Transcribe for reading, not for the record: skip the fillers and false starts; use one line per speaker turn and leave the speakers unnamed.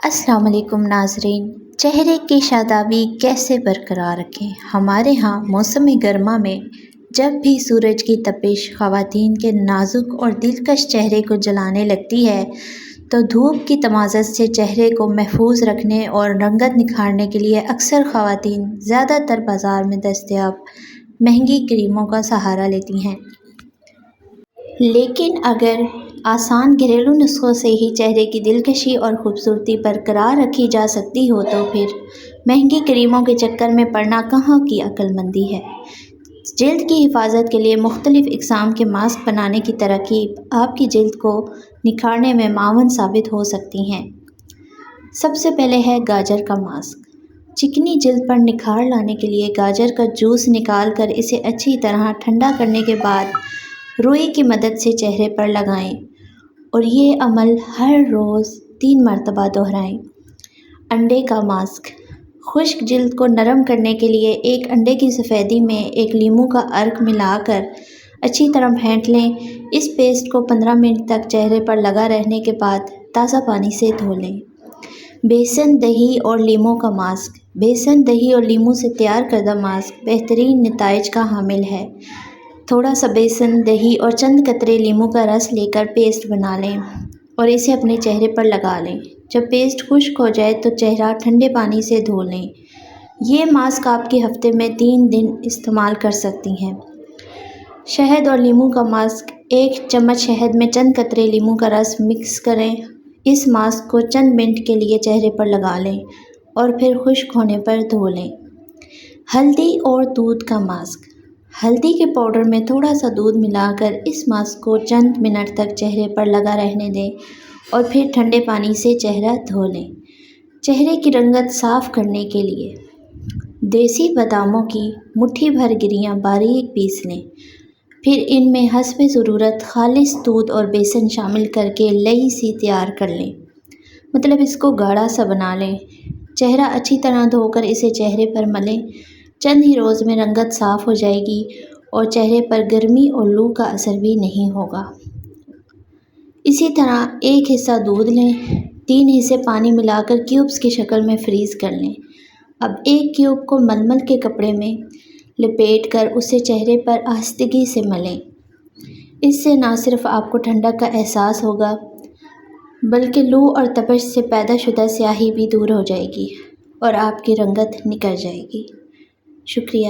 السلام علیکم ناظرین، چہرے کی شادابی کیسے برقرار رکھیں؟ ہمارے ہاں موسم گرما میں جب بھی سورج کی تپش خواتین کے نازک اور دلکش چہرے کو جلانے لگتی ہے تو دھوپ کی تمازت سے چہرے کو محفوظ رکھنے اور رنگت نکھارنے کے لیے اکثر خواتین زیادہ تر بازار میں دستیاب مہنگی کریموں کا سہارا لیتی ہیں۔ لیکن اگر آسان گھریلو نسخوں سے ہی چہرے کی دلکشی اور خوبصورتی برقرار رکھی جا سکتی ہو تو پھر مہنگی کریموں کے چکر میں پڑنا کہاں کی عقل مندی ہے۔ جلد کی حفاظت کے لیے مختلف اقسام کے ماسک بنانے کی ترکیب آپ کی جلد کو نکھارنے میں معاون ثابت ہو سکتی ہیں۔ سب سے پہلے ہے گاجر کا ماسک۔ چکنی جلد پر نکھار لانے کے لیے گاجر کا جوس نکال کر اسے اچھی طرح ٹھنڈا کرنے کے بعد روئی کی مدد سے چہرے پر لگائیں اور یہ عمل ہر روز 3 مرتبہ دہرائیں۔ انڈے کا ماسک۔ خشک جلد کو نرم کرنے کے لیے ایک انڈے کی سفیدی میں ایک لیموں کا عرق ملا کر اچھی طرح پھینٹ لیں۔ اس پیسٹ کو 15 منٹ تک چہرے پر لگا رہنے کے بعد تازہ پانی سے دھو لیں۔ بیسن، دہی اور لیموں کا ماسک۔ بیسن، دہی اور لیموں سے تیار کردہ ماسک بہترین نتائج کا حامل ہے۔ تھوڑا سا بیسن، دہی اور چند قطرے لیموں کا رس لے کر پیسٹ بنا لیں اور اسے اپنے چہرے پر لگا لیں۔ جب پیسٹ خشک ہو جائے تو چہرہ ٹھنڈے پانی سے دھو لیں۔ یہ ماسک آپ کے ہفتے میں 3 دن استعمال کر سکتی ہیں۔ شہد اور لیموں کا ماسک۔ 1 چمچ شہد میں چند قطرے لیموں کا رس مکس کریں۔ اس ماسک کو چند منٹ کے لیے چہرے پر لگا لیں اور پھر خشک ہونے پر دھو لیں۔ ہلدی اور دودھ کا ماسک۔ ہلدی کے پاؤڈر میں تھوڑا سا دودھ ملا کر اس ماسک کو چند منٹ تک چہرے پر لگا رہنے دیں اور پھر ٹھنڈے پانی سے چہرہ دھو لیں۔ چہرے کی رنگت صاف کرنے کے لیے دیسی باداموں کی مٹھی بھر گریاں باریک پیس لیں، پھر ان میں حسب ضرورت خالص دودھ اور بیسن شامل کر کے لئی سی تیار کر لیں، مطلب اس کو گاڑھا سا بنا لیں۔ چہرہ اچھی طرح دھو کر اسے چہرے پر ملیں۔ چند ہی روز میں رنگت صاف ہو جائے گی اور چہرے پر گرمی اور لو کا اثر بھی نہیں ہوگا۔ اسی طرح 1 حصہ دودھ لیں، 3 حصے پانی ملا کر کیوبز کی شکل میں فریز کر لیں۔ اب ایک کیوب کو ململ کے کپڑے میں لپیٹ کر اسے چہرے پر آہستگی سے ملیں۔ اس سے نہ صرف آپ کو ٹھنڈک کا احساس ہوگا بلکہ لو اور تپش سے پیدا شدہ سیاہی بھی دور ہو جائے گی اور آپ کی رنگت نکھر جائے گی۔ شکریہ۔